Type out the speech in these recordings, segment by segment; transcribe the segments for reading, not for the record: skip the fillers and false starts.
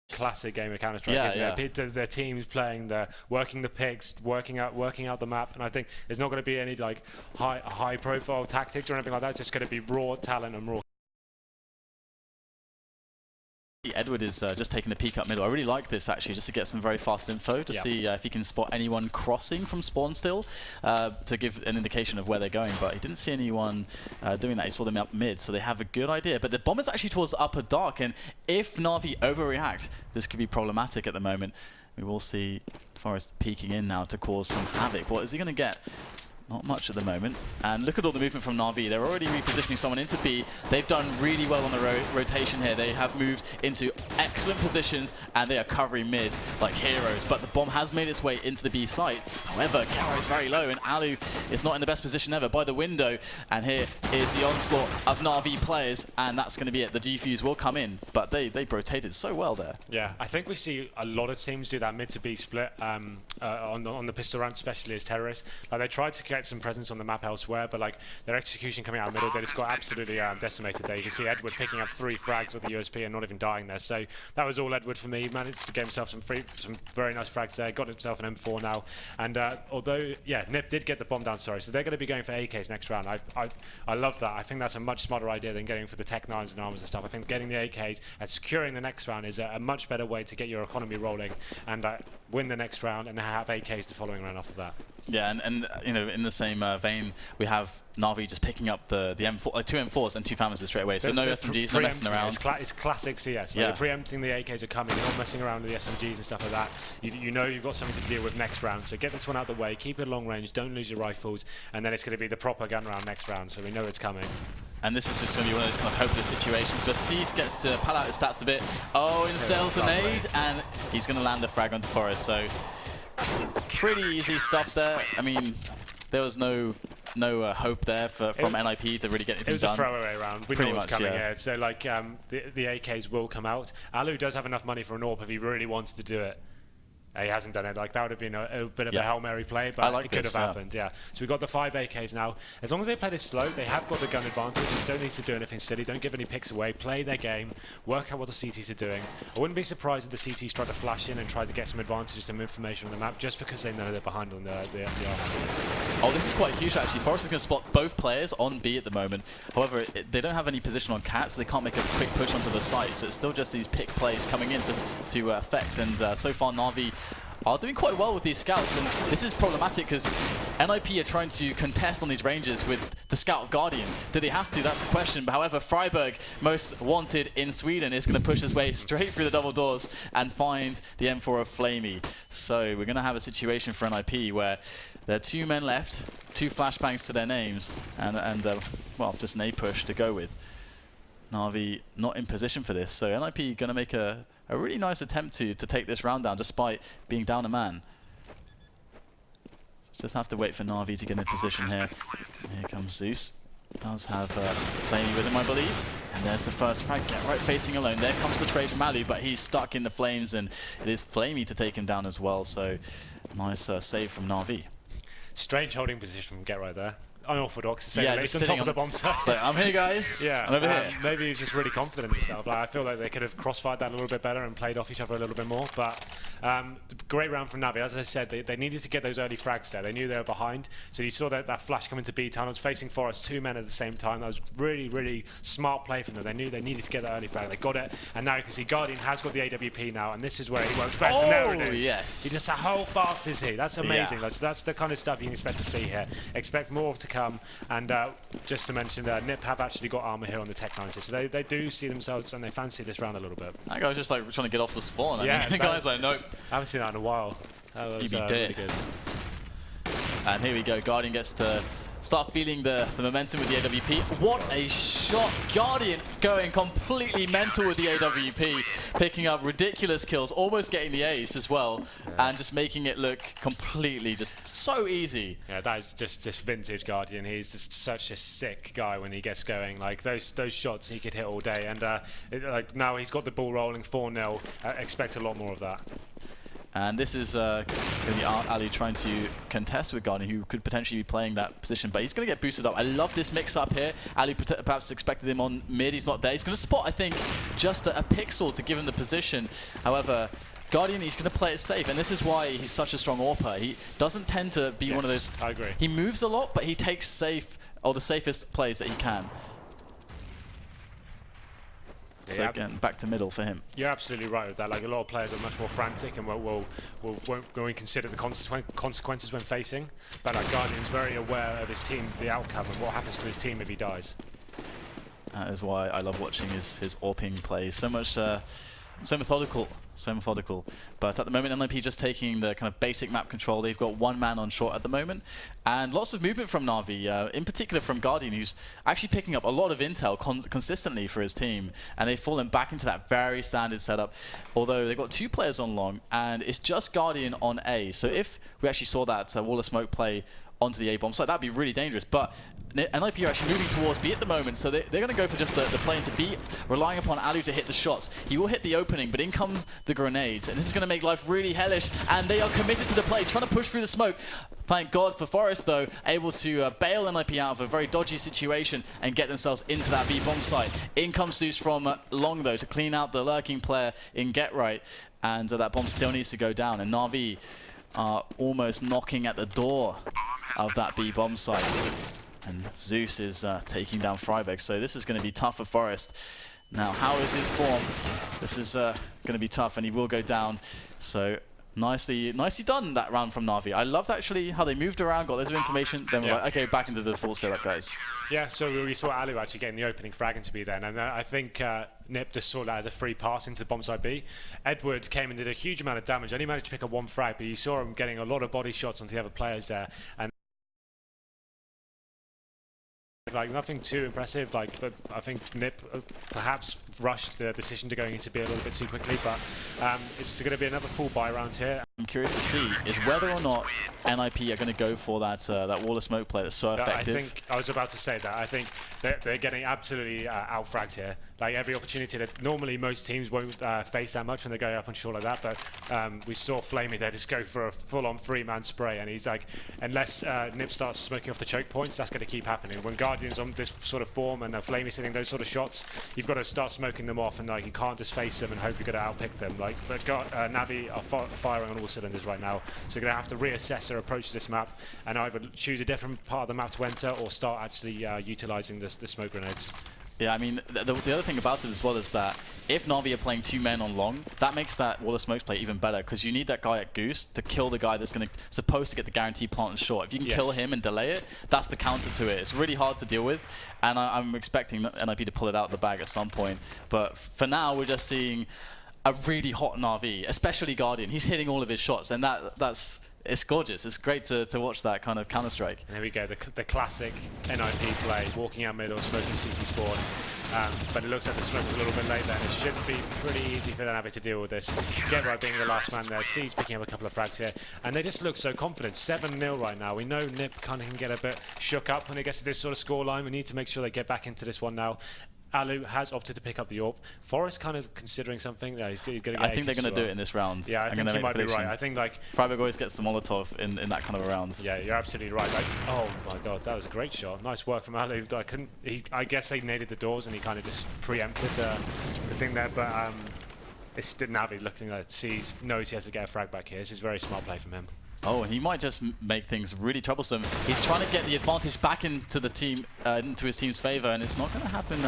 Classic game of Counter-Strike, isn't it? Their teams playing, working the picks, working out the map, and I think there's not going to be any like high-profile tactics or anything like that. It's just going to be raw talent and raw. Edward is just taking a peek up middle. I really like this actually, just to get some very fast info to see if he can spot anyone crossing from spawn still, to give an indication of where they're going. But he didn't see anyone doing that. He saw them up mid, so they have a good idea. But the bomb is actually towards upper dark, and if Na'Vi overreact, this could be problematic at the moment. We will see Forest peeking in now to cause some havoc. What is he going to get? Not much at the moment. And look at all the movement from Na'Vi. They're already repositioning someone into B. They've done really well on the rotation here. They have moved into excellent positions, and they are covering mid like heroes. But the bomb has made its way into the B site. However, Garo is very low, and Alu is not in the best position ever by the window. And here is the onslaught of Na'Vi players, and that's going to be it. The defuse will come in, but they rotated so well there. Yeah, I think we see a lot of teams do that mid to B split on the pistol round, especially as terrorists. Like they tried to get some presence on the map elsewhere, but like their execution coming out of middle, they just got absolutely decimated there. You can see Edward picking up 3 frags with the USP and not even dying there. So that was all Edward for me. He managed to get himself some very nice frags there. Got himself an M4 now, and although Nip did get the bomb down, sorry, so they're going to be going for AKs next round. I love that. I think that's a much smarter idea than going for the Tech 9s and armors and stuff. I think getting the AKs and securing the next round is a much better way to get your economy rolling and win the next round and have AKs the following round after that. Yeah, and you know, in the same vein, we have Na'Vi just picking up the M4, 2 M4s and 2 Pyjamas straight away. So no SMGs, no messing around. It's classic CS. Like you're preempting the AKs are coming. You're not messing around with the SMGs and stuff like that. You know you've got something to deal with next round. So get this one out of the way. Keep it long range. Don't lose your rifles. And then it's going to be the proper gun round next round. So we know it's coming. And this is just going to be one of those kind of hopeless situations where Cease gets to pal out his stats a bit. Oh, and sells a nade, and he's going to land the frag onto Forest. So pretty easy stuff there. I mean, there was no hope there from NIP to really get anything done. It was a throwaway round. We know what's coming here. So like the AKs will come out. Alu does have enough money for an AWP if he really wants to do it. He hasn't done it. Like that would have been a bit of a Hail Mary play, but it could have happened. Yeah. So we've got the 5 AKs now. As long as they play this slow, they have got the gun advantage. They just don't need to do anything silly. Don't give any picks away. Play their game. Work out what the CTs are doing. I wouldn't be surprised if the CTs try to flash in and try to get some advantage, some information on the map, just because they know they're behind on the armor. Oh, this is quite huge actually. Forest is going to spot both players on B at the moment. However, they don't have any position on Cat, so they can't make a quick push onto the site. So it's still just these pick plays coming in to affect. And so far, Na'Vi are doing quite well with these scouts, and this is problematic because NIP are trying to contest on these ranges with the Scout Guardian. Do they have to? That's the question. But however, Freiburg, most wanted in Sweden, is going to push his way straight through the double doors and find the M4 of Flamey. So we're going to have a situation for NIP where there are 2 men left, 2 flashbangs to their names, and well, just an A push to go with. Na'Vi not in position for this, so NIP going to make a really nice attempt to take this round down despite being down a man. Just have to wait for Na'Vi to get in position here. Here comes Zeus. Does have Flamey with him, I believe. And there's the first frag. Get right facing alone. There comes the trade from Alu, but he's stuck in the flames, and it is Flamey to take him down as well. So nice save from Na'Vi. Strange holding position from Get Right there. Unorthodox to say the least, on top of the bomb site. So I'm here, guys. Yeah, I'm over here. Maybe he's just really confident in himself. Like, I feel like they could have crossfired that a little bit better and played off each other a little bit more. But great round from Navi. As I said, they needed to get those early frags there. They knew they were behind. So you saw that flash come into B tunnels, facing Forest, 2 men at the same time. That was really, really smart play from them. They knew they needed to get that early frag. They got it. And now you can see Guardian has got the AWP now, and this is where he works best. Oh, and there it is. Yes. He just, how fast is he? That's amazing. That's the kind of stuff you can expect to see here. Expect more to come. And just to mention, Nip have actually got armor here on the Tech 90, so they do see themselves and they fancy this round a little bit. That guy was just like trying to get off the spawn. Yeah, I mean, the guy's like, nope. I haven't seen that in a while. That was really good. And here we go. Guardian gets to start feeling the momentum with the AWP. What a shot. Guardian going completely mental with the AWP, picking up ridiculous kills, almost getting the ace as well, and just making it look completely just so easy. Yeah, that is just vintage Guardian. He's just such a sick guy when he gets going. Like those shots he could hit all day, and like now he's got the ball rolling 4-0. Expect a lot more of that. And this is going to be Ali trying to contest with Guardian, who could potentially be playing that position, but he's going to get boosted up. I love this mix-up here. Ali perhaps expected him on mid. He's not there. He's going to spot, I think, just a pixel to give him the position. However, Guardian, he's going to play it safe, and this is why he's such a strong AWPer. He doesn't tend to be one of those... I agree. He moves a lot, but he takes safe, or the safest plays that he can. So again, back to middle for him. You're absolutely right with that. Like, a lot of players are much more frantic and won't go and consider the consequences when facing. But like, Guardian's very aware of his team, the outcome, and what happens to his team if he dies. That is why I love watching his AWPing plays. So much, so methodical. So methodical. But at the moment, NIP just taking the kind of basic map control. They've got one man on short at the moment. And lots of movement from Na'Vi, in particular from Guardian, who's actually picking up a lot of intel consistently for his team. And they've fallen back into that very standard setup. Although they've got 2 players on long, and it's just Guardian on A. So if we actually saw that wall of smoke play onto the A-bomb site, that'd be really dangerous. But NIP are actually moving towards B at the moment, so they're going to go for just the play into B, relying upon Alu to hit the shots. He will hit the opening, but in come the grenades, and this is going to make life really hellish, and they are committed to the play, trying to push through the smoke. Thank God for Forest, though, able to bail NIP out of a very dodgy situation and get themselves into that B-bomb site. In comes Zeus from long, though, to clean out the lurking player in Get Right, and that bomb still needs to go down, and Na'Vi are almost knocking at the door of that B-bomb site. And Zeus is taking down Freiberg, so this is going to be tough for Forest. Now, how is his form? This is going to be tough, and he will go down. So nicely done that round from Na'Vi. I loved actually how they moved around, got loads of information, then we're like, okay, back into the full setup, guys. Yeah, so we saw Alu actually getting the opening frag into B then, and I think Nip just saw that as a free pass into the bomb side B. Edward came and did a huge amount of damage, only managed to pick up 1 frag, but you saw him getting a lot of body shots onto the other players there. And like, nothing too impressive, like, but I think Nip perhaps rushed the decision to going into B a little bit too quickly, but it's going to be another full buy round here. I'm curious to see is whether or not NIP are going to go for that wall of smoke play that's so effective. I was about to say that. I think they're getting absolutely out-fragged here. Like, every opportunity that normally most teams won't face that much when they go up on shore like that, but we saw Flamey there just go for a full-on 3-man spray, and he's like, unless Nip starts smoking off the choke points, that's going to keep happening. When Guardian's on this sort of form and Flamey's hitting those sort of shots, you've got to start smoking them off, and like, you can't just face them and hope you're going to outpick them. Like, but Navi are firing on all cylinders right now, so you're going to have to reassess their approach to this map and either choose a different part of the map to enter or start actually utilising the smoke grenades. Yeah, I mean, the other thing about it as well is that if Na'Vi are playing 2 men on long, that makes that wall of smokes play even better, because you need that guy at Goose to kill the guy that's supposed to get the guaranteed plant and short. If you can kill him and delay it, that's the counter to it. It's really hard to deal with, and I'm expecting NIP to pull it out of the bag at some point. But for now, we're just seeing a really hot Na'Vi, especially Guardian. He's hitting all of his shots, and it's gorgeous. It's great to watch that kind of counter-strike. And here we go, the classic NIP play, walking out middle, smoking CT spawn. But it looks like the smoke's a little bit late there, and it should be pretty easy for Navi to deal with this. Get Right being the last man there, C's picking up a couple of frags here, and they just look so confident. 7-0 right now. We know Nip kind of can get a bit shook up when it gets to this sort of scoreline. We need to make sure they get back into this one now. Alu has opted to pick up the AWP. Forest kind of considering something. Yeah, he's going to get I think they're going to do it in this round. Yeah, I think you might be right. I think like Freiberg always gets the Molotov in that kind of a round. Yeah, you're absolutely right. Like, oh my God, that was a great shot. Nice work from Alu. I guess they naded the doors and he kind of just preempted the thing there. But it's Navi looking like C's knows he has to get a frag back here. This is a very smart play from him. Oh, and he might just make things really troublesome. He's trying to get the advantage back into the team, into his team's favor, and it's not going to happen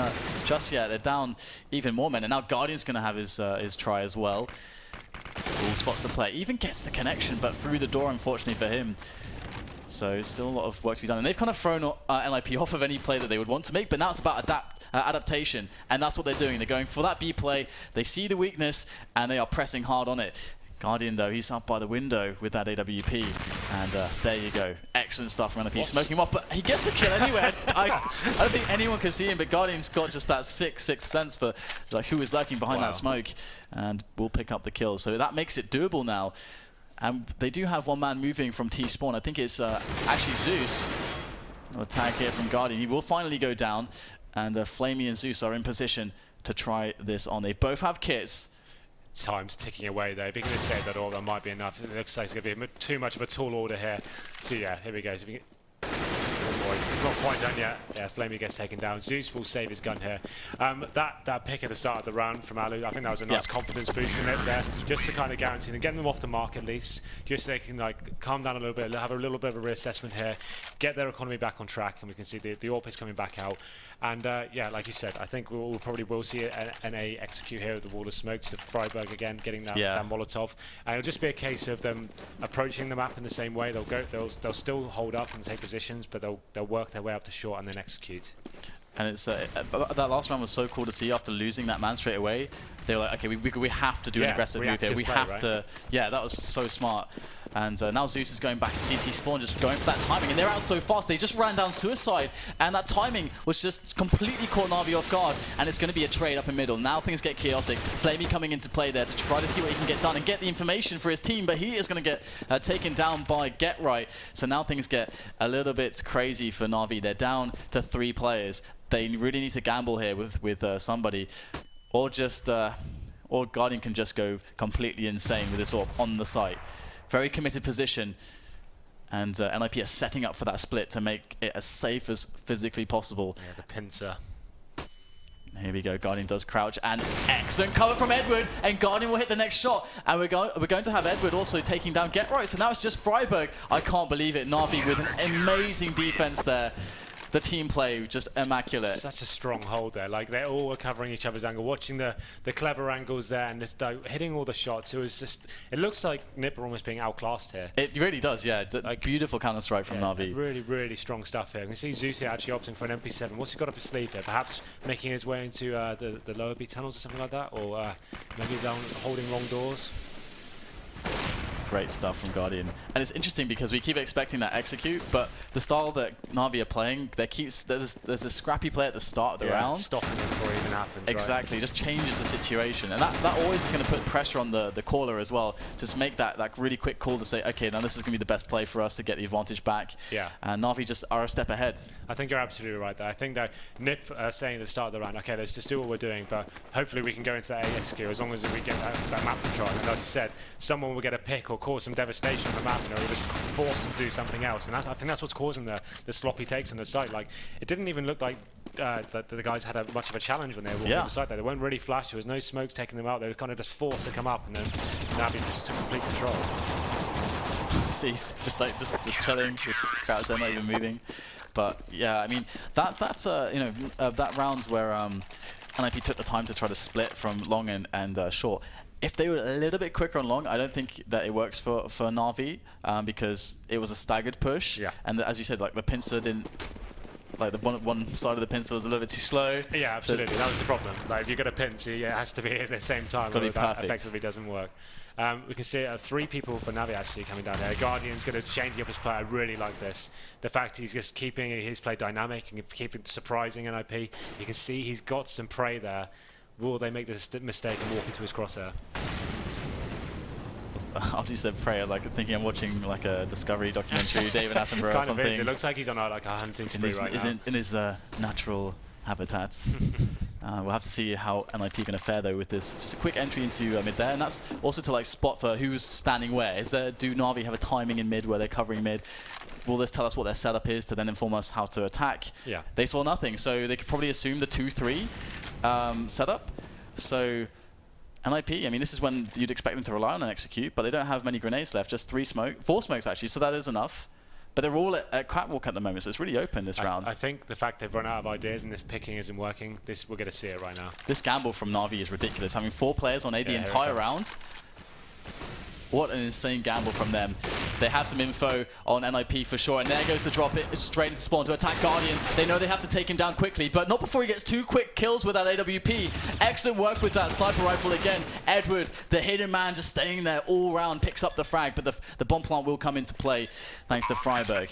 just yet. They're down even more men, and now Guardian's going to have his try as well. Ooh, spots the play, even gets the connection, but through the door, unfortunately for him. So still a lot of work to be done, and they've kind of thrown NIP off of any play that they would want to make, but now it's about adaptation, and that's what they're doing. They're going for that B play. They see the weakness, and they are pressing hard on it. Guardian, though, he's up by the window with that AWP, and there you go. Excellent stuff from NIP, smoking him off, but he gets the kill anyway. I don't think anyone can see him, but Guardian's got just that sixth sense for like who is lurking behind that smoke, and will pick up the kill. So that makes it doable now. And they do have one man moving from T-spawn. I think it's actually Zeus. Another tag here from Guardian. He will finally go down, and Flamey and Zeus are in position to try this on. They both have kits. time's ticking away though. If you're going to save that all, that might be enough. It looks like it's going to be too much of a tall order here. So yeah, here we go. So if you can, oh boy, it's not quite done yet. Yeah, Flamey gets taken down. Zeus will save his gun here. That pick at the start of the round from Alu, I think that was a nice confidence boost from it there, just to kind of guarantee them, getting them off the mark at least, just so they can like calm down a little bit, have a little bit of a reassessment here, get their economy back on track, and we can see the AWP is coming back out. And yeah, like you said, I think we'll probably will see an A execute here with the wall of smokes to Freiburg again, getting that Molotov. And it'll just be a case of them approaching the map in the same way. They'll still hold up and take positions, but they'll work their way up to short and then execute. And it's that last round was so cool to see. After losing that man straight away, they were like, okay, we have to do an aggressive move here. We have to. Yeah, that was so smart. And now Zeus is going back to CT spawn, just going for that timing, and they're out so fast. They just ran down suicide, and that timing was just completely caught Na'Vi off guard. And it's going to be a trade up in middle. Now things get chaotic. Flamey coming into play there to try to see what he can get done and get the information for his team, but he is going to get taken down by Get Right. So now things get a little bit crazy for Na'Vi. They're down to 3 players. They really need to gamble here with somebody, or just or Guardian can just go completely insane with this AWP on the site. Very committed position, and NIP are setting up for that split to make it as safe as physically possible. Yeah, the pincer. Here we go, Guardian does crouch, and excellent cover from Edward, and Guardian will hit the next shot, and we're going to have Edward also taking down Get Right, so now it's just Freiburg. I can't believe it, Na'Vi with an amazing defense there. The team play just immaculate. Such a strong hold there. Like they all were covering each other's angle, watching the clever angles there, and just hitting all the shots. It was just. It looks like NIP are almost being outclassed here. It really does, yeah. Like, beautiful counter strike from Na'Vi. Really, really strong stuff here. You can see Zeus here actually opting for an MP7. What's he got up his sleeve here? Perhaps making his way into the lower B tunnels or something like that, or maybe down holding long doors. Great stuff from Guardian. And it's interesting because we keep expecting that execute, but the style that Na'Vi are playing, there's a scrappy play at the start of the round. Stopping it before it even happens. Exactly, right? Just changes the situation. And that always is going to put pressure on the caller as well. Just make that really quick call to say, okay, now this is going to be the best play for us to get the advantage back. Yeah. And Na'Vi just are a step ahead. I think you're absolutely right there. I think that NIP saying at the start of the round, okay, let's just do what we're doing, but hopefully we can go into that A execute as long as we get that map control. And like you said, someone will get a pick or cause some devastation on the map, and it'll just force them to do something else. And I think that's what's causing the sloppy takes on the site. Like, it didn't even look like that the guys had much of a challenge when they were walking on the site there. They weren't really flash. There was no smokes taking them out. They were kind of just forced to come up, and then Navi just took complete control. See, just chilling, just crouched there, not even moving. But yeah, I mean that's that rounds where NIP took the time to try to split from long and short. If they were a little bit quicker on long, I don't think that it works for Na'Vi because it was a staggered push. Yeah. And as you said, like the pincer didn't. Like the one side of the pincer was a little bit too slow. Yeah, absolutely. So that was the problem. Like if you got a pincer, it has to be at the same time. Got to be perfect. That effectively doesn't work. We can see 3 people for Navi actually coming down there. Guardian's going to change up his play. I really like this. The fact he's just keeping his play dynamic and keeping surprising NIP. You can see he's got some prey there. Will they make this mistake and walk into his crosshair? After you said prey, like thinking I'm watching like a Discovery documentary, David Attenborough or something. It looks like he's on like a hunting spree right now. In his natural habitats. We'll have to see how NIP are going to fare though with this. Just a quick entry into mid there, and that's also to like spot for who's standing where. Do Na'Vi have a timing in mid where they're covering mid? Will this tell us what their setup is to then inform us how to attack? Yeah. They saw nothing, so they could probably assume the 2-3 setup. So NIP, I mean, this is when you'd expect them to rely on an execute, but they don't have many grenades left, just 4 smokes actually, so that is enough. But they're all at Catwalk at the moment, so it's really open this round. I think the fact they've run out of ideas and this picking isn't working, we're going to see it right now. This gamble from Na'Vi is ridiculous. Having 4 players on A the entire round. What an insane gamble from them. They have some info on NIP for sure, and there goes the drop. It's straight into spawn to attack Guardian. They know they have to take him down quickly, but not before he gets 2 quick kills with that AWP. Excellent work with that sniper rifle again. Edward, the hidden man, just staying there all round, picks up the frag, but the bomb plant will come into play thanks to Freiburg.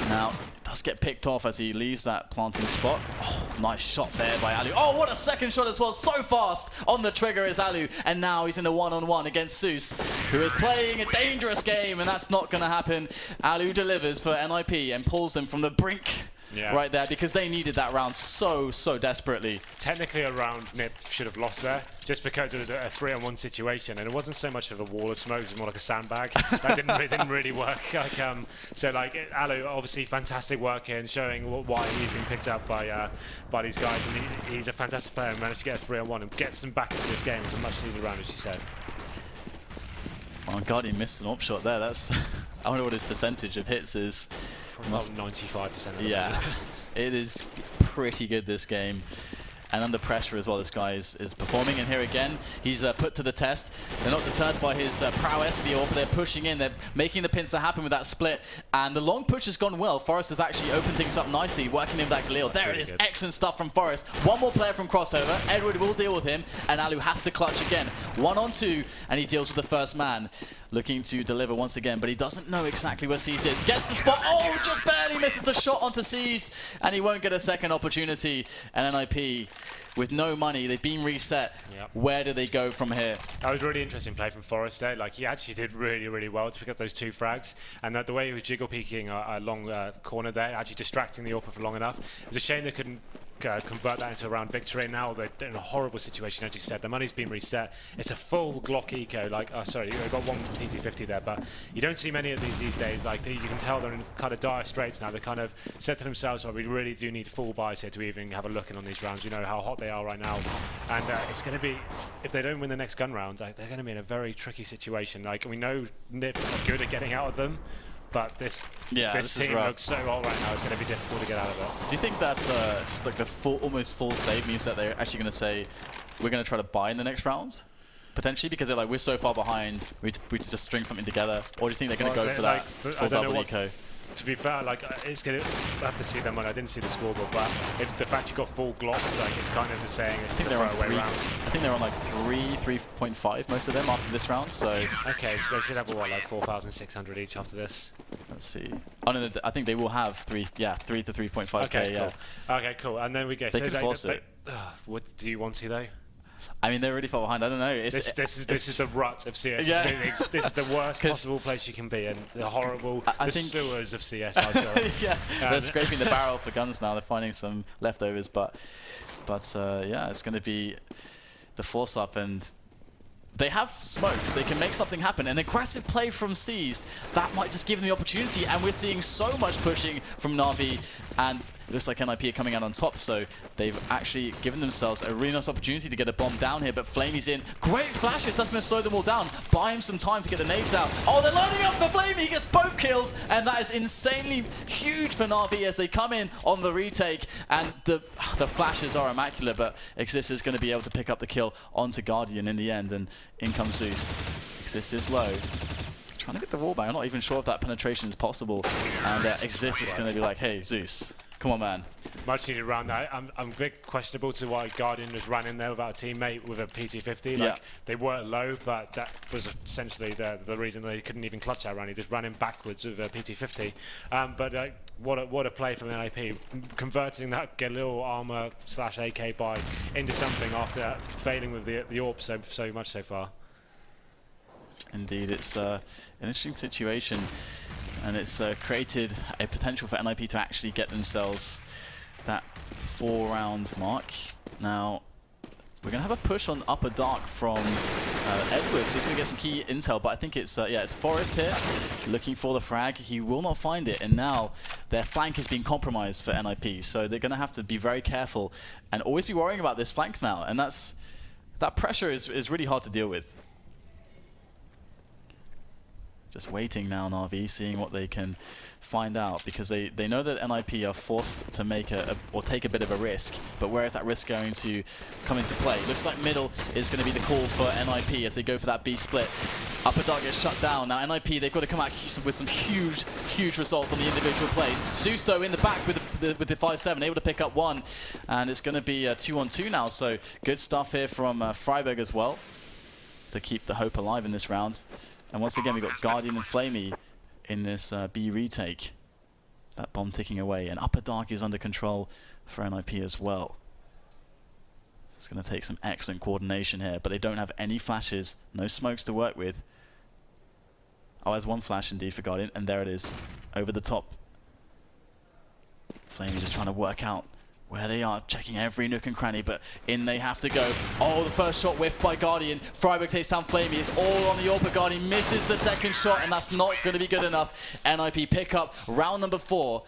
Now, it does get picked off as he leaves that planting spot. Oh, nice shot there by Alu. Oh, what a second shot as well. So fast on the trigger is Alu, and now he's in the one-on-one against Zeus, who is playing a dangerous game, and that's not going to happen. Alu delivers for NIP and pulls them from the brink right there, because they needed that round so desperately. Technically a round Nip should have lost there, just because it was a 3-on-1 situation, and it wasn't so much of a wall of smoke, it was more like a sandbag. That didn't really work. Like, so like Alu, obviously fantastic work here and showing why he's been picked up by these guys, and he's a fantastic player and managed to get a 3-on-1 and gets them back into this game. It was a much needed round, as you said. Oh god, he missed an op shot there. That's I wonder what his percentage of hits is. About 95%. Yeah, it is pretty good this game. And under pressure as well, this guy is performing. And here again, he's put to the test. They're not deterred by his prowess with the AWP. They're pushing in. They're making the pincer happen with that split. And the long push has gone well. Forest has actually opened things up nicely, working in that Galil. There it is. Good. Excellent stuff from Forest. One more player from crossover. Edward will deal with him. And Alu has to clutch again. 1-on-2. And he deals with the first man. Looking to deliver once again, but he doesn't know exactly where Seized is. Gets the spot. Oh, just barely misses the shot onto Seized. And he won't get a second opportunity. And NIP, with no money, they've been reset. Yep. Where do they go from here? That was really interesting play from Forest there. Like, he actually did really well to pick up those 2 frags. And the way he was jiggle peeking a long corner there, actually distracting the AWP for long enough. It was a shame they couldn't convert that into a round victory. Now they're in a horrible situation, as you said. The money's been reset. It's a full Glock eco. Like, sorry, they've got one PT50 there, but you don't see many of these days. Like, you can tell they're in kind of dire straits now. They kind of said to themselves, well, we really do need full buys here to even have a look in on these rounds. You know how hot they are right now, and it's going to be, if they don't win the next gun round, they're going to be in a very tricky situation. Like, we know Nip are good at getting out of them, but this team looks so hot right now, it's going to be difficult to get out of it. Do you think that's just like the almost full save means that they're actually going to say, we're going to try to buy in the next rounds? Potentially, because they're like, we're so far behind, we just string something together? Or do you think they're going to go for that full double eco? To be fair, like, it's gonna, I have to see them when I didn't see the scoreboard, but if the fact you got full Glocks, like, it's kind of just saying it's just throwaway rounds. I think they're on like 3.5, most of them after this round, so... Okay, so they should have, what, like 4,600 each after this? Let's see. Oh no, I think they will have 3 to 3.5k, okay, yeah. Cool. Okay, cool, and then we go... They can force it. What do you want to, though? I mean, they're really far behind. I don't know. This is the rut of CS. Yeah. This is the worst possible place you can be, and the horrible, the sewers of CS. I feel. Yeah, they're scraping the barrel for guns now. They're finding some leftovers, but yeah, it's going to be the force up, and they have smokes. They can make something happen. An aggressive play from Seized, that might just give them the opportunity, and we're seeing so much pushing from Na'Vi, and it looks like NIP are coming out on top, so they've actually given themselves a really nice opportunity to get a bomb down here, but Flamey's in. Great flashes, that's going to slow them all down. Buy him some time to get the nades out. Oh, they're lining up for Flamey, he gets both kills, and that is insanely huge for Na'Vi as they come in on the retake, and the flashes are immaculate, but Exist is going to be able to pick up the kill onto Guardian in the end, and in comes Zeus. Exist is low. Trying to get the wall bang, I'm not even sure if that penetration is possible, and Exist is going to be like, hey, Zeus. Come on, man. Much needed round. I'm a bit questionable to why Guardian just ran in there without a teammate with a PT50. Like, they were low, but that was essentially the reason they couldn't even clutch that round. He just ran in backwards with a PT50. But what a play from the NIP, converting that Galil armor / AK buy into something after failing with the AWP so much so far. Indeed, it's an interesting situation. And it's created a potential for NIP to actually get themselves that 4-round mark. Now, we're going to have a push on upper dark from Edward, so he's going to get some key intel, but I think it's, it's Forest here, looking for the frag. He will not find it, and now their flank has been compromised for NIP, so they're going to have to be very careful and always be worrying about this flank now, and that pressure is really hard to deal with. Just waiting now, Na'Vi, seeing what they can find out, because they know that NIP are forced to make or take a bit of a risk, but where is that risk going to come into play? Looks like middle is going to be the call for NIP as they go for that B split. Upper dark gets shut down. Now NIP, they've got to come out with some huge results on the individual plays. Zeus though in the back with the 5-7, able to pick up one, and it's going to be 2-on-2 now, so good stuff here from Freiburg as well to keep the hope alive in this round. And once again, we've got Guardian and Flamey in this B retake. That bomb ticking away. And Upper Dark is under control for NIP as well. It's going to take some excellent coordination here, but they don't have any flashes, no smokes to work with. Oh, there's one flash indeed for Guardian, and there it is, over the top. Flamey just trying to work out where they are, checking every nook and cranny, but in they have to go. Oh, the first shot whiffed by Guardian. Freiburg takes down Flamey. It's all on the AWP, but Guardian misses the second shot, and that's not going to be good enough. NIP pick up round number 4.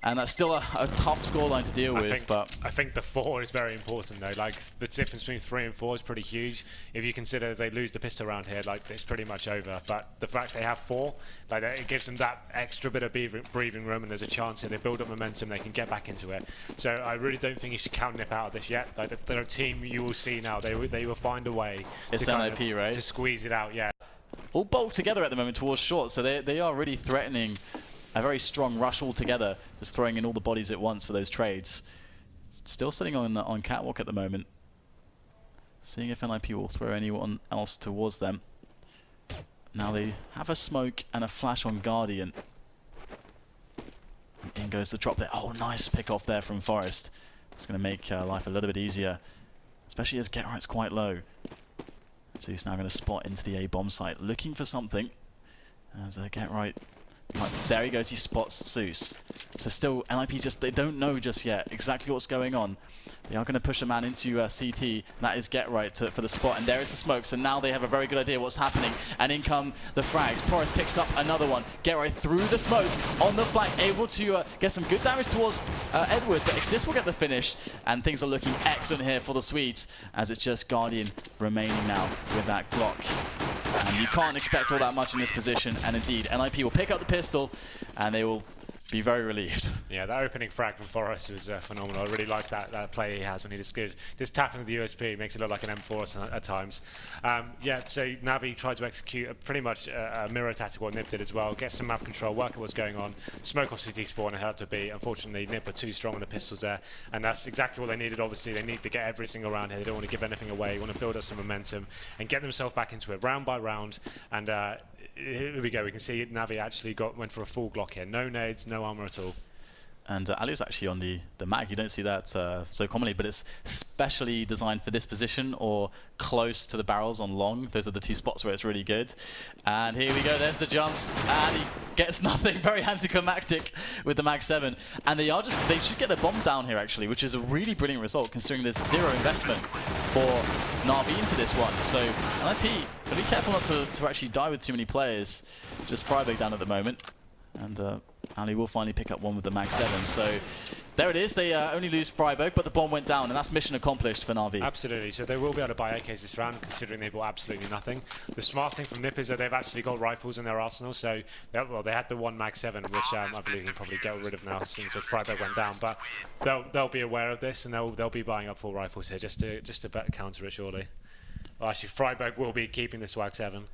And that's still a tough scoreline to deal with. But I think the 4 is very important though. Like the difference between 3 and 4 is pretty huge. If you consider they lose the pistol round here, like it's pretty much over. But the fact they have 4, like it gives them that extra bit of breathing room, and there's a chance here they build up momentum, they can get back into it. So I really don't think you should count NIP out of this yet. Like they're a team you will see now. They will find a way. It's NIP, right? To squeeze it out, yeah. All bulked together at the moment towards short, so they are really threatening a very strong rush all together, just throwing in all the bodies at once for those trades. Still sitting on catwalk at the moment. Seeing if NIP will throw anyone else towards them. Now they have a smoke and a flash on Guardian. In goes the drop there. Oh, nice pick off there from Forest. It's going to make life a little bit easier, especially as Getright's quite low. So he's now going to spot into the A bomb site, looking for something. As Getright, there he goes, he spots Zeus. So still, NIP they don't know just yet exactly what's going on. They are going to push a man into CT, and that is Getright for the spot, and there is the smoke, so now they have a very good idea what's happening, and in come the frags. Porus picks up another one. Getright through the smoke on the flank, able to get some good damage towards Edward, but Exist will get the finish, and things are looking excellent here for the Swedes, as it's just Guardian remaining now with that Glock. And you can't expect all that much in this position, and indeed, NIP will pick up the pistol, and they will be very relieved. Yeah, that opening frag from Forrest was phenomenal. I really like that play he has when he just goes, just tapping the USP, makes it look like an M4 at times. Yeah, so Navi tried to execute pretty much a mirror tactic what NIP did as well, get some map control, work at what's going on, smoke off CT spawn and head up to B. Unfortunately, NIP are too strong on the pistols there, and that's exactly what they needed. Obviously, they need to get every single round here. They don't want to give anything away. They want to build up some momentum and get themselves back into it round by round. And here we go. We can see Navi actually went for a full Glock here. No nades, no armor at all. And Ali's actually on the mag. You don't see that so commonly, but it's specially designed for this position or close to the barrels on long. Those are the 2 spots where it's really good. And here we go. There's the jumps, and he gets nothing. Very anticlimactic with the mag 7. And they should get their bomb down here actually, which is a really brilliant result considering there's 0 investment for Na'Vi into this one. So NIP, be careful not to actually die with too many players. Just Freiburg down at the moment. And Ali will finally pick up one with the mag 7. So there it is. They only lose Freiburg, but the bomb went down, and that's mission accomplished for Na'Vi. Absolutely. So they will be able to buy AKs this round, considering they bought absolutely nothing. The smart thing from NIP is that they've actually got rifles in their arsenal. So they had the 1 mag 7, which I believe you can probably get rid of now since Freiburg went down. But they'll be aware of this, and they'll be buying up full rifles here just to counter it, surely. Well, actually, Freiburg will be keeping this WAG 7.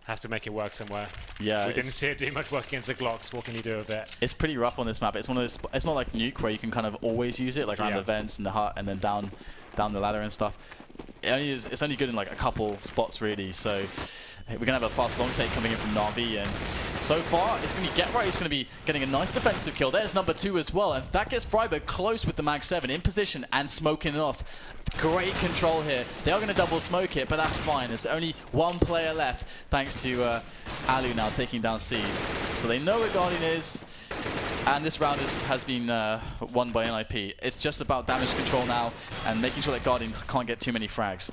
Has to make it work somewhere. Yeah, we didn't see it do much work against the Glocks. What can you do with it? It's pretty rough on this map. It's one of those. It's not like Nuke where you can kind of always use it, like around the vents and the hut, and then down the ladder and stuff. It's only good in like a couple spots really. So we're gonna have a fast long take coming in from Na'Vi, and so far it's gonna be Getright. He's gonna be getting a nice defensive kill. There's number 2 as well, and that gets Freiburg close with the mag 7 in position and smoking it off. Great control here. They are going to double smoke it, but that's fine. There's only 1 player left, thanks to Alu now taking down C's. So they know where Guardian is, and this round has been won by NIP. It's just about damage control now and making sure that Guardian can't get too many frags.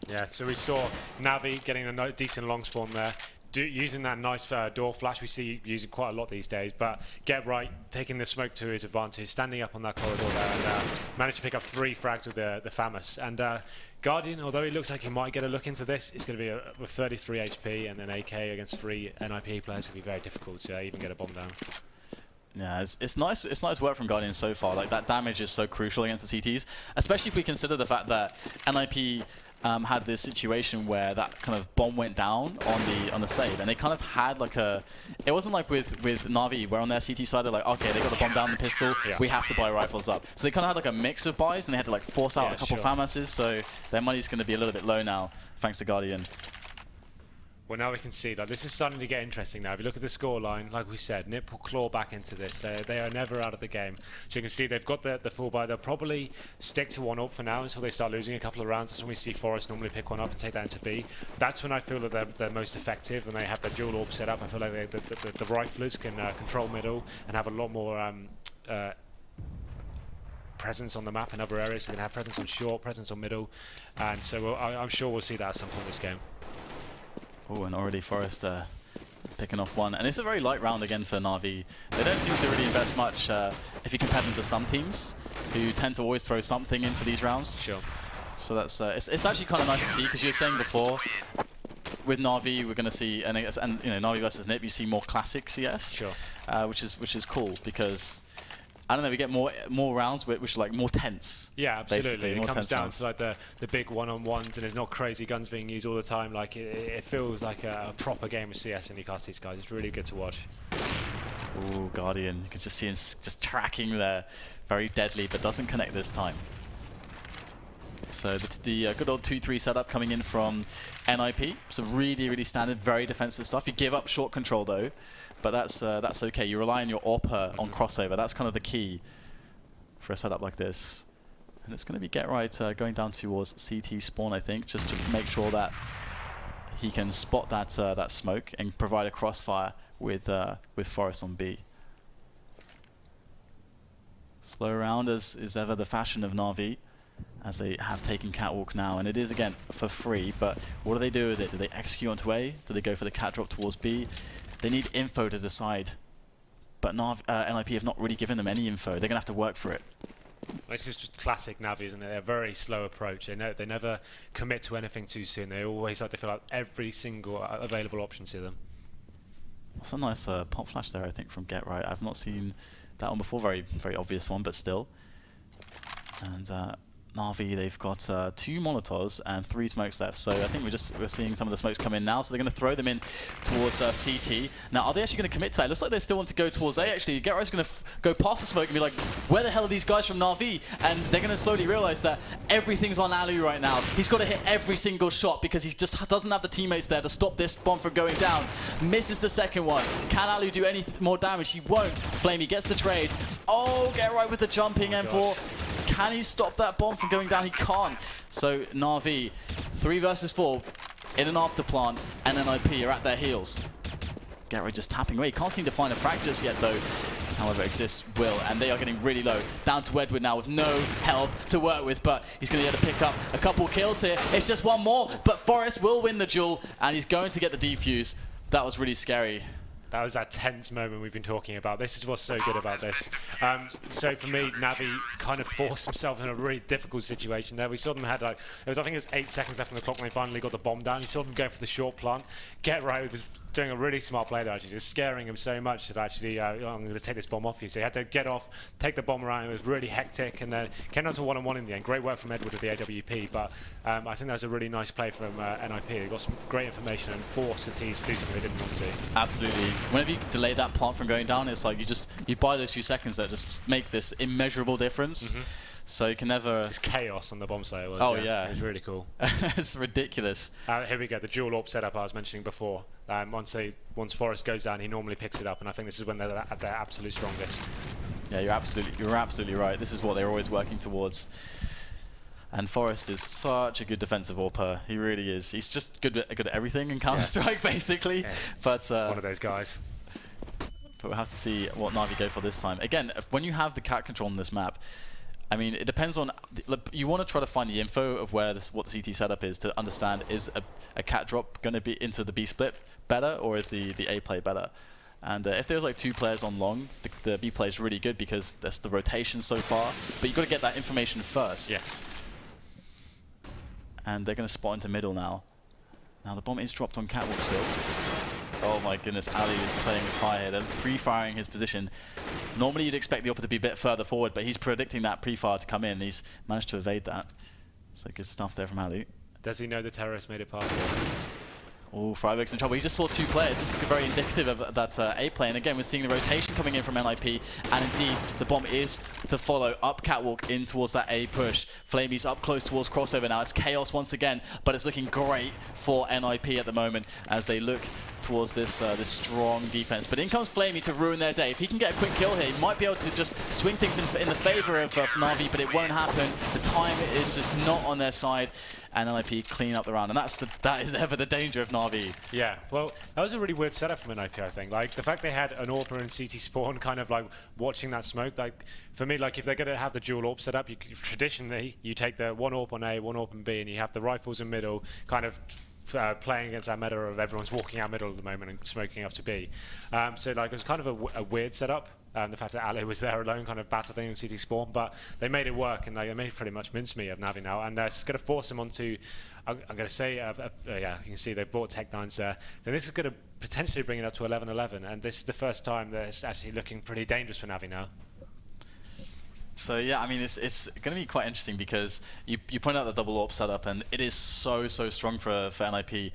Yeah, so we saw Navi getting a decent long spawn there. Using that nice door flash we see using quite a lot these days, but Getright taking the smoke to his advantage, standing up on that corridor there, and managed to pick up 3 frags with the FAMAS. And Guardian, although he looks like he might get a look into this, it's going to be with 33 HP and an AK against 3 NIP players. It's going to be very difficult to even get a bomb down. Yeah, it's nice work from Guardian so far. Like, that damage is so crucial against the CTs, especially if we consider the fact that NIP had this situation where that kind of bomb went down on the save, and they kind of had like it wasn't like with Na'Vi where on their CT side they're like, okay, they got the bomb down the pistol, we have to buy rifles up. So they kind of had like a mix of buys, and they had to like force out a couple FAMASs, so their money's going to be a little bit low now thanks to Guardian. Well, now we can see that this is starting to get interesting now. If you look at the scoreline, like we said, NIP will claw back into this. They are never out of the game. So you can see they've got the full buy. They'll probably stick to 1 up for now until they start losing a couple of rounds. That's when we see Forest normally pick 1 up and take that into B. That's when I feel that they're most effective, when they have the dual AWP set up. I feel like the riflers can control middle and have a lot more presence on the map in other areas. They're going to have presence on short, presence on middle, and so I'm sure we'll see that at some point in this game. Oh, and already Forest picking off one. And it's a very light round again for Na'Vi. They don't seem to really invest much if you compare them to some teams who tend to always throw something into these rounds. Sure. So that's it's actually kind of nice to see, because you were saying before with Na'Vi we're going to see, and you know, Na'Vi versus NiP, you see more classic CS. Sure. Which is cool, because I don't know, we get more rounds which are like more tense. Yeah, absolutely. It comes down rounds. to like the big one-on-ones, and there's not crazy guns being used all the time. Like it feels like a proper game of CS when you cast these guys. It's really good to watch. Ooh, Guardian. You can just see him just tracking there. Very deadly, but doesn't connect this time. So the good old 2-3 setup coming in from NiP. So really, really standard, very defensive stuff. You give up short control though, but that's okay. You rely on your AWP on crossover. That's kind of the key for a setup like this. And it's going to be Get Right going down towards CT spawn, I think, just to make sure that he can spot that smoke and provide a crossfire with Forest on B. Slow round is ever the fashion of Na'Vi, as they have taken Catwalk now, and it is again for free, but what do they do with it? Do they execute onto A? Do they go for the cat drop towards B? They need info to decide, but NiP have not really given them any info. They're going to have to work for it. This is just classic Na'Vi, isn't it? They're a very slow approach. They never commit to anything too soon. They always like to fill out every single available option to them. That's a nice pop flash there, I think, from Get Right. I've not seen that one before. Very, very obvious one, but still. And Na'Vi, they've got 2 Molotovs and 3 smokes left. So I think we're seeing some of the smokes come in now. So they're going to throw them in towards CT. Now, are they actually going to commit to that? It looks like they still want to go towards A, actually. Get Right's going to go past the smoke and be like, where the hell are these guys from Na'Vi? And they're going to slowly realize that everything's on Alu right now. He's got to hit every single shot because he just doesn't have the teammates there to stop this bomb from going down. Misses the second one. Can Alu do any more damage? He won't. Flamey gets the trade. Oh, Get Right with the jumping M4. Can he stop that bomb from going down? He can't. So Na'Vi, 3 versus 4 in an after plant, and NiP are at their heels. Get Right just tapping away. Can't seem to find a frag just yet though. However, Exist will, and they are getting really low. Down to Edward now with no health to work with, but he's going to get to pick up a couple kills here. It's just one more, but Forest will win the duel, and he's going to get the defuse. That was really scary. That was that tense moment we've been talking about. This is what's so good about this. So for me, Navi kind of forced himself in a really difficult situation there. We saw them had I think it was 8 seconds left on the clock when they finally got the bomb down. You saw them going for the short plant. Get Right was doing a really smart play there, actually, just scaring him so much that actually, I'm going to take this bomb off you. So he had to get off, take the bomb around. It was really hectic, and then came down to 1-on-1 in the end. Great work from Edward with the AWP, but I think that was a really nice play from NiP. They got some great information and forced the T's to do something they didn't want to. Absolutely. Whenever you delay that plant from going down, it's like you buy those few seconds that just make this immeasurable difference. So you can never... It's chaos on the bomb site. Oh, yeah. It was really cool. It's ridiculous. Here we go, the dual AWP setup I was mentioning before. Once Forest goes down, he normally picks it up, and I think this is when they're at their absolute strongest. Yeah, you're absolutely right. This is what they're always working towards. And Forest is such a good defensive AWPer. He really is. He's just good at everything in Counter-Strike, basically. Yes, but one of those guys. But we'll have to see what Na'Vi go for this time. Again, when you have the cat control on this map, I mean, it depends on... You want to try to find the info of what the CT setup is to understand, is a cat drop going to be into the B split better, or is the A play better? And if there's like 2 players on long, the B play is really good because there's the rotation so far. But you've got to get that information first. Yes. And they're going to spot into middle now. Now the bomb is dropped on Catwalk still. Oh my goodness, Ali is playing with fire. They're pre-firing his position. Normally you'd expect the AWP to be a bit further forward, but he's predicting that pre-fire to come in. He's managed to evade that. So good stuff there from Ali. Does he know the terrorist made it past? Oh, Freiberg's in trouble. He just saw 2 players. This is very indicative of that A play. And again, we're seeing the rotation coming in from NiP. And indeed, the bomb is to follow up Catwalk in towards that A push. Flamey's up close towards crossover now. It's chaos once again, but it's looking great for NiP at the moment as they look towards this this strong defense. But in comes Flamey to ruin their day. If he can get a quick kill here, he might be able to just swing things in the favor of Na'Vi, but it won't happen. The time is just not on their side, and NIP clean up the round. And that is ever the danger of Na'Vi. Yeah, well, that was a really weird setup from NIP, I think. Like, the fact they had an AWP and CT spawn kind of like watching that smoke, like, for me, like, if they're going to have the dual AWP setup, traditionally, you take the one AWP on A, one AWP on B, and you have the rifles in middle, kind of playing against that meta of everyone's walking out middle at the moment and smoking up to B. So, like, it was kind of a weird setup. The fact that Ale was there alone, kind of battling in CT spawn, but they made it work, and they made pretty much mincemeat of Navi now, and it's going to force them onto, I'm going to say, yeah, you can see they bought Tech9s there. Then this is going to potentially bring it up to 11-11, and this is the first time that it's actually looking pretty dangerous for Navi now. So yeah, I mean, it's going to be quite interesting because you point out the double AWP setup, and it is so strong for NIP.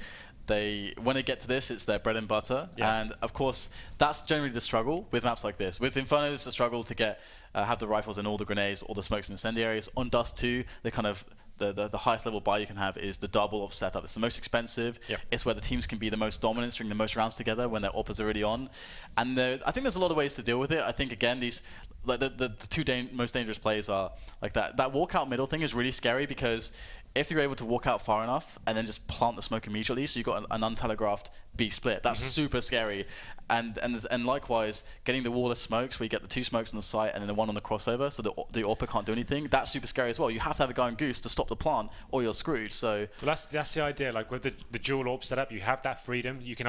When they get to this, it's their bread and butter, and of course that's generally the struggle with maps like this. With Inferno, it's the struggle to get have the rifles and all the grenades, all the smokes and incendiaries. On Dust 2, the kind of the highest level buy you can have is the double AWP setup. It's the most expensive. It's where the teams can be the most dominant, string the most rounds together when their AWP is already on. And I think there's a lot of ways to deal with it. I think again these like the two most dangerous plays are like that walkout middle thing is really scary because if you're able to walk out far enough and then just plant the smoke immediately, so you've got an untelegraphed B split, that's super scary. And likewise, getting the wall of smokes where you get the two smokes on the site and then the one on the crossover, so the AWP can't do anything, that's super scary as well. You have to have a guy on Goose to stop the plant or you're screwed. So well, that's the idea. Like with the dual AWP setup, you have that freedom. You can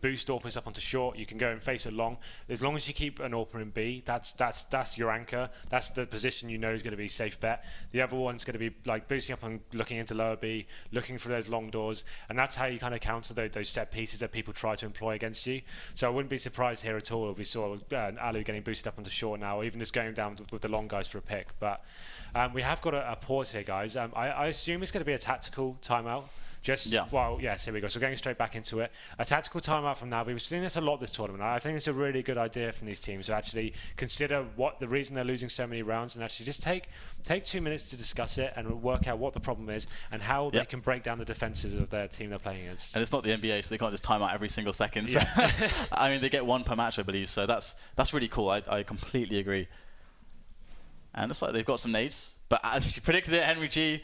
boost AWPers up onto short, you can go and face it long. As long as you keep an AWPer in B, that's your anchor. That's the position you know is going to be safe bet. The other one's going to be like boosting up and looking into lower B, looking for those long doors, and that's how you kind of counter those set pieces that people try to employ against you. So I wouldn't be surprised here at all if we saw Alu getting boosted up onto short now, or even just going down with the long guys for a pick. But we have got a pause here, guys. I assume it's going to be a tactical timeout. Well, yes, here we go. So going straight back into it. A tactical timeout from Navi. We've seen this a lot this tournament. I think it's a really good idea from these teams to actually consider what the reason they're losing so many rounds and actually just take 2 minutes to discuss it and work out what the problem is and how they can break down the defenses of their team they're playing against. And it's not the NBA, so they can't just time out every single second. So I mean, they get one per match, I believe. So that's really cool. I completely agree. And it's like they've got some nades, but as you predicted it, Henry G,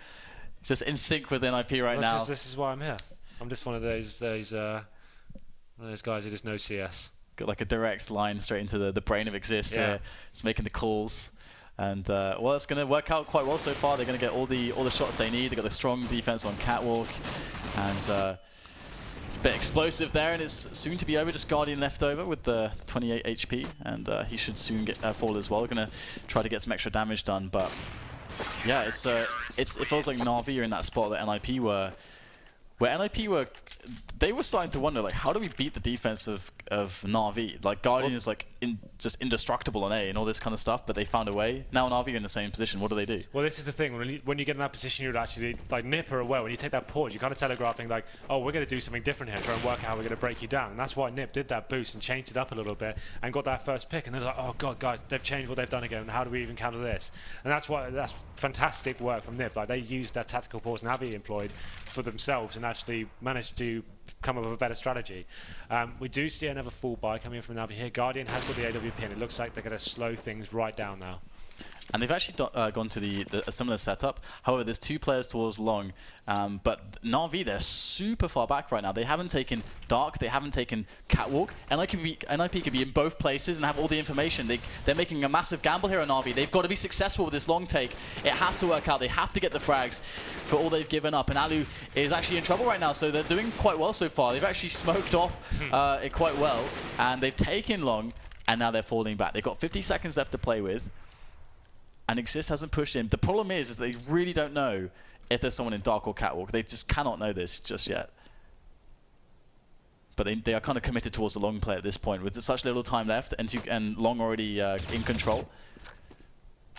just in sync with NIP right now. This is why I'm here. I'm just one of those guys who just know CS. Got like a direct line straight into the brain of Exist. It's making the calls, and well, it's going to work out quite well so far. They're going to get all the shots they need. They got the strong defense on Catwalk, and it's a bit explosive there, and it's soon to be over. Just Guardian left over with the 28 HP, and he should soon get fall as well. We're going to try to get some extra damage done, but. Yeah, it feels like Na'Vi are in that spot that NIP were, where NIP were, they were starting to wonder, like, how do we beat the defense of Na'Vi? Like, Guardian is like just indestructible on A and all this kind of stuff, but they found a way. Now Na'Vi are in the same position. What do they do? Well, this is the thing. When you get in that position, you'd actually like nip or away. When you take that pause, you're kind of telegraphing like, oh, we're going to do something different here, try and work out how we're going to break you down. And that's why Nip did that boost and changed it up a little bit and got that first pick. And they're like, oh god, guys, they've changed what they've done again. How do we even counter this? And that's fantastic work from Nip. Like they used that tactical pause Navi employed for themselves and actually managed to come up with a better strategy. We do see another full buy coming in from Navi here. Guardian has got the AWP and it looks like they're going to slow things right down now. And they've actually gone to a similar setup. However, there's two players towards long, but Na'Vi, they're super far back right now. They haven't taken Dark, they haven't taken Catwalk. NIP could be in both places and have all the information. They're making a massive gamble here on Na'Vi. They've got to be successful with this long take. It has to work out. They have to get the frags for all they've given up. And Alu is actually in trouble right now, so they're doing quite well so far. They've actually smoked off it quite well, and they've taken long, and now they're falling back. They've got 50 seconds left to play with. And Exist hasn't pushed in. The problem is they really don't know if there's someone in Dark or Catwalk. They just cannot know this just yet. But they are kind of committed towards the long play at this point with such little time left and long already in control.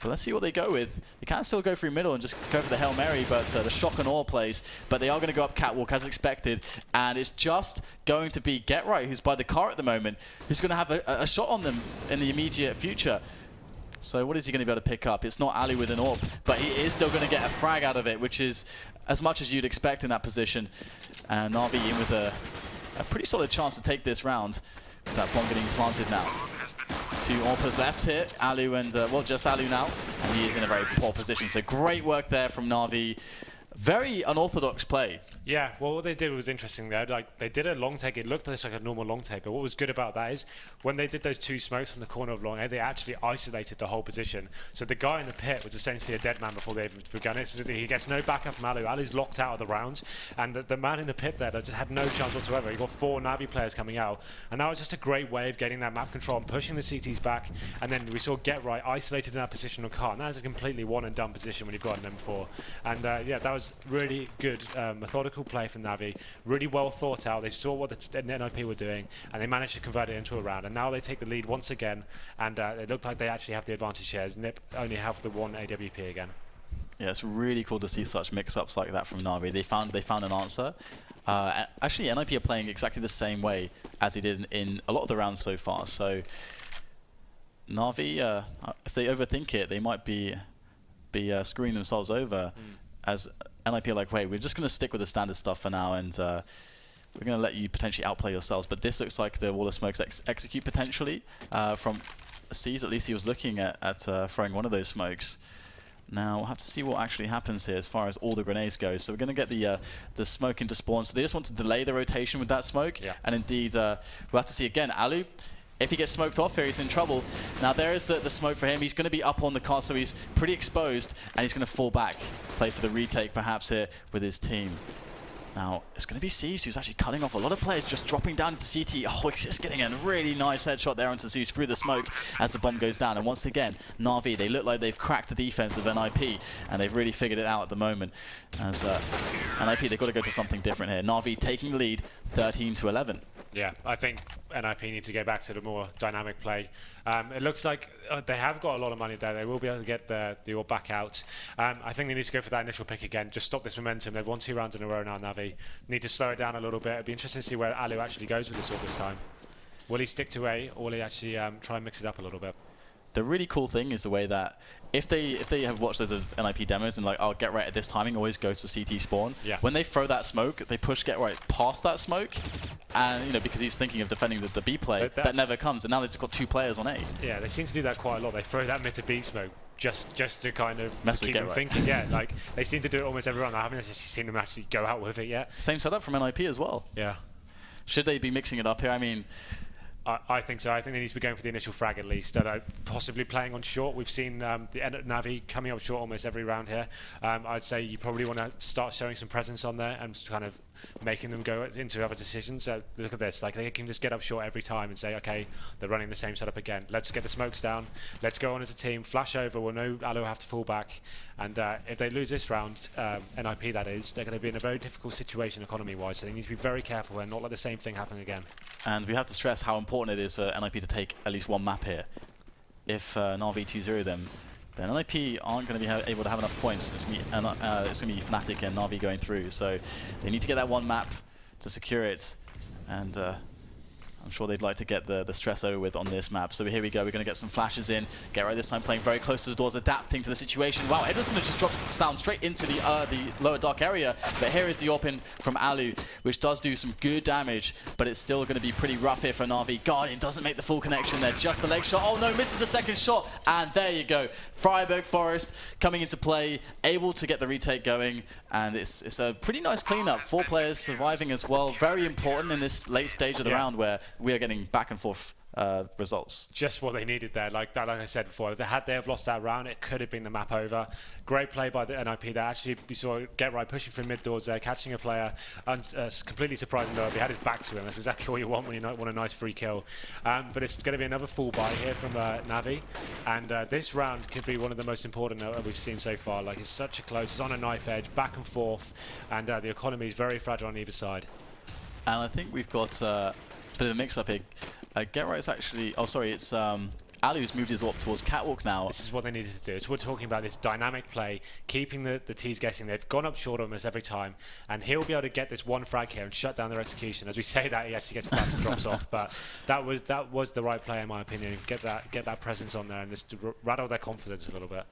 But let's see what they go with. They can still go through middle and just go for the Hail Mary, but the shock and awe plays. But they are going to go up Catwalk as expected. And it's just going to be Get Right, who's by the car at the moment, who's going to have a shot on them in the immediate future. So what is he going to be able to pick up? It's not Ali with an AWP, but he is still going to get a frag out of it, which is as much as you'd expect in that position. And Na'Vi in with a pretty solid chance to take this round. With that bomb getting planted now. 2 AWPers left here. Alu and, well, just Alu now. And he is in a very poor position. So great work there from Na'Vi. Very unorthodox play. Yeah, well, what they did was interesting there. Like, they did a long take. It looked like a normal long take, but what was good about that is when they did those 2 smokes on the corner of long A, they actually isolated the whole position. So the guy in the pit was essentially a dead man before they even begun it. So he gets no backup from Alu. Alu's locked out of the round, and the man in the pit there just had no chance whatsoever. He got 4 Na'Vi players coming out, and that was just a great way of getting that map control and pushing the CTs back. And then we saw Get Right isolated in that position on Kart. And that is a completely one and done position when you've got an M4. And yeah, that was really good, methodical play from Na'Vi. Really well thought out. They saw what the NIP were doing, and they managed to convert it into a round. And now they take the lead once again, and it looked like they actually have the advantage here, as NIP only have the 1 AWP again. Yeah, it's really cool to see such mix-ups like that from Na'Vi. They found an answer. Actually, NIP are playing exactly the same way as they did in a lot of the rounds so far. So Na'Vi, if they overthink it, they might be screwing themselves over. As NIP are like, wait, we're just going to stick with the standard stuff for now, and we're going to let you potentially outplay yourselves. But this looks like the wall of smokes execute potentially from C's. At least he was looking at throwing one of those smokes. Now we'll have to see what actually happens here as far as all the grenades go. So we're going to get the smoke into spawn. So they just want to delay the rotation with that smoke. Yeah. And indeed, we'll have to see again. Alu, if he gets smoked off here, he's in trouble. Now there is the smoke for him. He's going to be up on the car, so he's pretty exposed, and he's going to fall back, play for the retake perhaps here with his team. Now it's going to be Zeus who's actually cutting off a lot of players, just dropping down into CT. Oh, he's just getting a really nice headshot there onto Zeus through the smoke as the bomb goes down. And once again, Na'Vi, they look like they've cracked the defense of NIP, and they've really figured it out at the moment. As NIP, they've got to go to something different here. Na'Vi taking the lead, 13-11. Yeah, I think NIP need to go back to the more dynamic play. It looks like they have got a lot of money there. They will be able to get the ore back out. I think they need to go for that initial pick again. Just stop this momentum. They've won 2 rounds in a row now, Na'Vi. Need to slow it down a little bit. It'd be interesting to see where Alu actually goes with this all this time. Will he stick to A, or will he actually try and mix it up a little bit? The really cool thing is the way that if they have watched those NIP demos and like, oh, Get Right at this timing always goes to CT spawn. Yeah. When they throw that smoke, they push Get Right past that smoke, and you know, because he's thinking of defending the B play, that never comes, and now they've got 2 players on A. Yeah, they seem to do that quite a lot. They throw that mid to B smoke just to kind of keep them thinking. Yeah, like they seem to do it almost every round. I haven't actually seen them actually go out with it yet. Same setup from NIP as well. Yeah. Should they be mixing it up here? I mean, I think so. I think they need to be going for the initial frag at least. Possibly playing on short. We've seen the Na'Vi coming up short almost every round here. I'd say you probably want to start showing some presence on there and kind of making them go into other decisions. So look at this. Like, they can just get up short every time and say, okay, they're running the same setup again. Let's get the smokes down. Let's go on as a team. Flash over. We'll know Alu will have to fall back. And if they lose this round, NIP that is, they're going to be in a very difficult situation economy-wise. So they need to be very careful and not let the same thing happen again. And we have to stress how important it is for NIP to take at least 1 map here. If Na'Vi 2-0 them, then NIP aren't going to be able to have enough points. It's going to be Fnatic and Na'Vi going through. So they need to get that 1 map to secure it. And I'm sure they'd like to get the stress over with on this map. So here we go. We're going to get some flashes in. Get Right this time playing very close to the doors, adapting to the situation. Wow, Edward's going to just drop down straight into the lower dark area. But here is the AWP from Alu, which does do some good damage, but it's still going to be pretty rough here for Na'Vi. Guardian doesn't make the full connection there. Just a leg shot. Oh no, misses the second shot. And there you go. Freiburg Forest coming into play, able to get the retake going. And it's a pretty nice cleanup. 4 players surviving as well. Very important in this late stage of the round where we are getting back and forth results. Just what they needed there. Like I said before, if they have lost that round, it could have been the map over. Great play by the NIP there. Actually, we saw Get Right pushing through mid doors there, catching a player, completely surprising though. He had his back to him. That's exactly what you want when you want a nice free kill. But it's going to be another full buy here from Na'Vi, and this round could be one of the most important that we've seen so far. Like, it's such a close, it's on a knife edge, back and forth, and the economy is very fragile on either side. And I think we've got a bit of a mix-up here. Get Right is actually... Oh, sorry, it's Alu's moved his AWP towards Catwalk now. This is what they needed to do. It's what we're talking about, this dynamic play, keeping the T's guessing. They've gone up short almost every time, and he'll be able to get this 1 frag here and shut down their execution. As we say that, he actually gets flash and drops off, but that was the right play in my opinion. Get that presence on there and just rattle their confidence a little bit.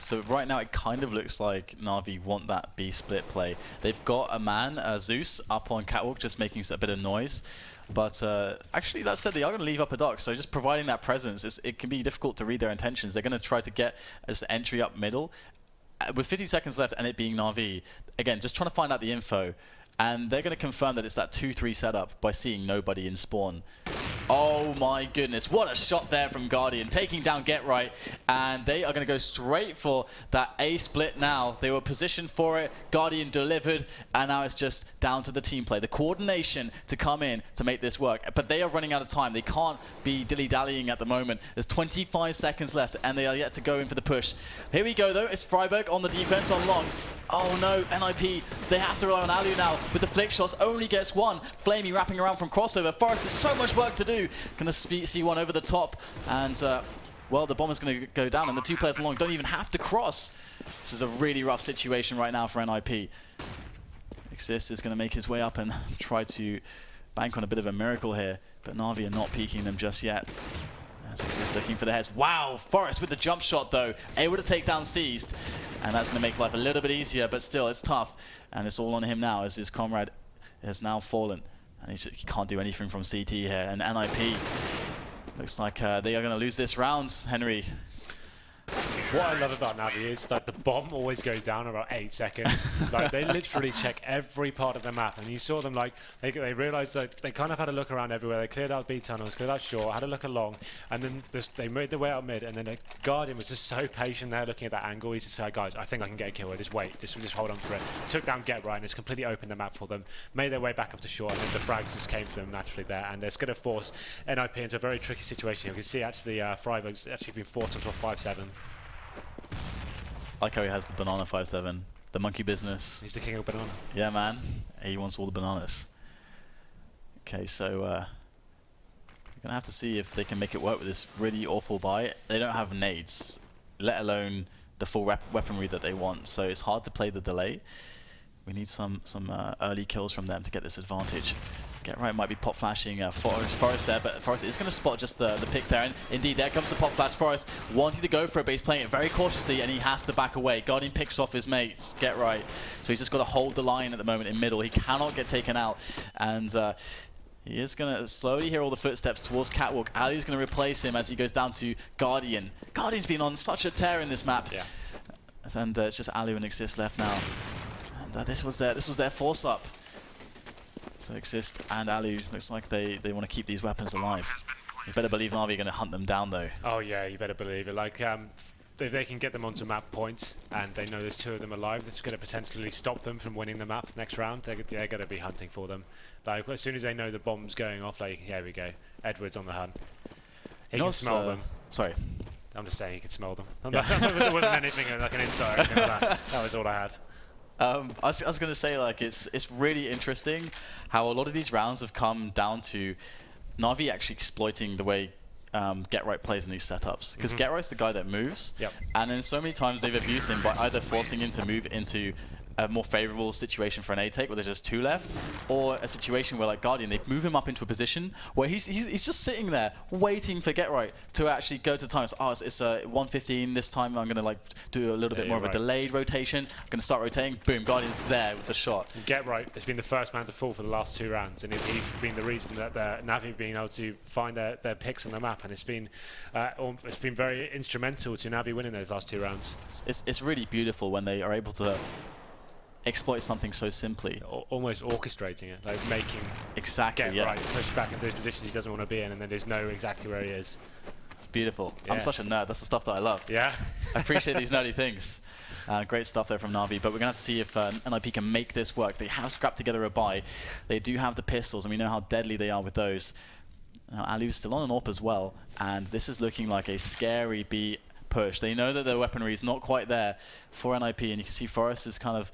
So right now it kind of looks like Na'Vi want that B split play. They've got a man, Zeus, up on Catwalk, just making a bit of noise. But actually, that said, they are going to leave up a dock, so just providing that presence, it can be difficult to read their intentions. They're going to try to get this entry up middle. With 50 seconds left and it being Na'Vi, again, just trying to find out the info. And they're going to confirm that it's that 2-3 setup by seeing nobody in spawn. Oh my goodness, what a shot there from Guardian, taking down Get Right, and they are going to go straight for that A split now. They were positioned for it, Guardian delivered, and now it's just down to the team play, the coordination to come in to make this work. But they are running out of time. They can't be dilly-dallying at the moment. There's 25 seconds left, and they are yet to go in for the push. Here we go, though. It's Freiburg on the defense on long. Oh no, NIP, they have to rely on Alu now with the flick shots, only gets one. Flamey wrapping around from crossover. Forest, there's so much work to do. Gonna see one over the top, and well, the bomber's gonna go down, and the two players along don't even have to cross. This is a really rough situation right now for NIP. Exist is gonna make his way up and try to bank on a bit of a miracle here, but Na'Vi are not peeking them just yet. As Exist looking for the heads. Wow, Forest with the jump shot though, able to take down Seized, and that's gonna make life a little bit easier, but still, it's tough, and it's all on him now as his comrade has now fallen. And he can't do anything from CT here. And NIP looks like they are going to lose this round, Henry. What I love about Navi is that the bomb always goes down about 8 seconds. Like they literally check every part of the map, and you saw them like they realized that they kind of had a look around everywhere. They cleared out B tunnels, cleared out short, had a look along, and then they made their way out mid. And then the Guardian was just so patient there, looking at that angle. He just said, "Guys, I think I can get a kill here. Just wait, just hold on for it." Took down Get Right, and it's completely opened the map for them. Made their way back up to short, and then the frags just came to them naturally there. And it's going to force NIP into a very tricky situation. You can see actually Freiburg's actually been forced onto a 5-7. I like how he has the banana 5-7, the monkey business. He's the king of banana. Yeah, man. He wants all the bananas. Okay, so we're gonna have to see if they can make it work with this really awful buy. They don't have nades, let alone the full weaponry that they want. So it's hard to play the delay. We need some early kills from them to get this advantage. Get Right might be pop flashing Forest there, but Forest is going to spot just the pick there. And indeed, there comes the pop flash. Forest wanting to go for it, but he's playing it very cautiously, and he has to back away. Guardian picks off his mates, Get Right. So he's just got to hold the line at the moment in middle. He cannot get taken out. And he is going to slowly hear all the footsteps towards Catwalk. Ali's going to replace him as he goes down to Guardian. Guardian's been on such a tear in this map. Yeah. And it's just Alu and Exist left now. And this was their force up. So Exist and Alu looks like they want to keep these weapons alive. You better believe Na'Vi are going to hunt them down though. Oh yeah, you better believe it. Like if they can get them onto map point and they know there's 2 of them alive, that's going to potentially stop them from winning the map next round. They're going to be hunting for them. Like as soon as they know the bomb's going off, like here we go, Edward's on the hunt. He can smell them. Sorry. I'm just saying he can smell them. There wasn't anything like an insight or anything like that. That was all I had. I was going to say, like, it's really interesting how a lot of these rounds have come down to Na'Vi actually exploiting the way Get Right plays in these setups. Because Get Right's the guy that moves, and then so many times they've abused him by either forcing him to move into a more favorable situation for an A take where there's just 2 left, or a situation where like Guardian, they move him up into a position where he's just sitting there waiting for Get Right to actually go to time. So, it's 1:15 this time. I'm gonna like do a little bit more of a delayed rotation. I'm gonna start rotating. Boom, Guardian's there with the shot. Get Right has been the first man to fall for the last 2 rounds, and he's been the reason that Navi have been able to find their picks on the map, and it's been very instrumental to Navi winning those last 2 rounds. It's really beautiful when they are able to exploit something so simply. Almost orchestrating it, like making Get Right push back into those positions he doesn't want to be in, and then there's know exactly where he is. It's beautiful. Yeah. I'm such a nerd. That's the stuff that I love. Yeah. I appreciate these nerdy things. Great stuff there from Na'Vi, but we're going to have to see if NIP can make this work. They have scrapped together a buy. They do have the pistols, and we know how deadly they are with those. Now, Alu's still on an AWP as well, and this is looking like a scary B push. They know that their weaponry is not quite there for NIP, and you can see Forest is kind of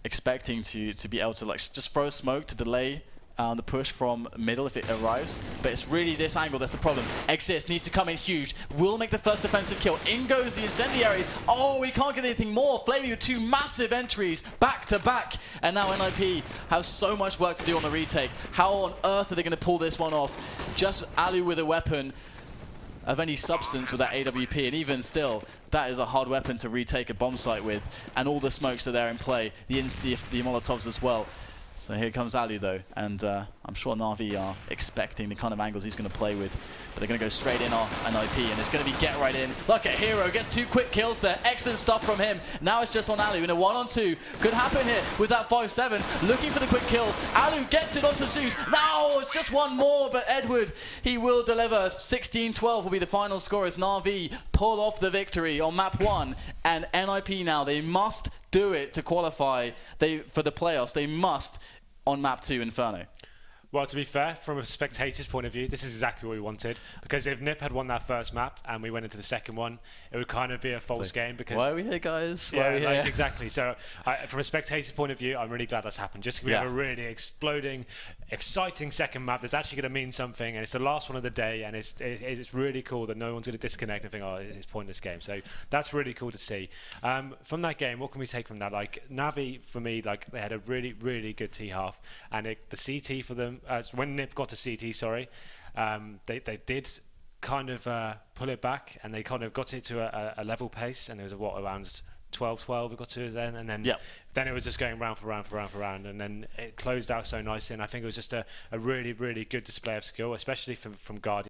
expecting to be able to like just throw smoke to delay the push from middle if it arrives, but it's really this angle that's the problem. Exist needs to come in huge, will make the first defensive kill. In goes the incendiary. Oh, he can't get anything more. Flamey with 2 massive entries back to back, and now NIP have so much work to do on the retake. How on earth are they going to pull this one off? Just Alu with a weapon. of any substance with that AWP, and even still, that is a hard weapon to retake a bomb site with, and all the smokes are there in play, the Molotovs as well. So here comes Alu though, and I'm sure Na'Vi are expecting the kind of angles he's going to play with, but they're going to go straight in on an IP, and it's going to be get right in. Look at Hero, gets 2 quick kills there, excellent stuff from him. Now it's just on Alu in a 1-on-2. Could happen here with that 5-7, looking for the quick kill. Alu gets it onto Zeus. Now it's just one more, but Edward, he will deliver. 16-12 will be the final score as Na'Vi pull off the victory on map 1, and NIP now, they must do it to qualify for the playoffs. They must on map 2 Inferno. Well, to be fair, from a spectator's point of view, this is exactly what we wanted. Because if NIP had won that first map and we went into the second one, it would kind of be a false game. Because why are we here, guys? Why yeah, are we here? Exactly. So, from a spectator's point of view, I'm really glad that's happened. Just we have a really exploding, exciting second map that's actually going to mean something, and it's the last one of the day, and it's really cool that no one's going to disconnect and think, oh, it's a pointless game. So that's really cool to see. From that game, what can we take from that? Like Navi, for me, like they had a really, really good T half, and the CT for them. When NIP got to CT, sorry, they did kind of pull it back, and they kind of got it to a level pace, and there was around 12-12 we got to then, and then it was just going round for round, and then it closed out so nicely, and I think it was just a really, really good display of skill, especially from Guardian.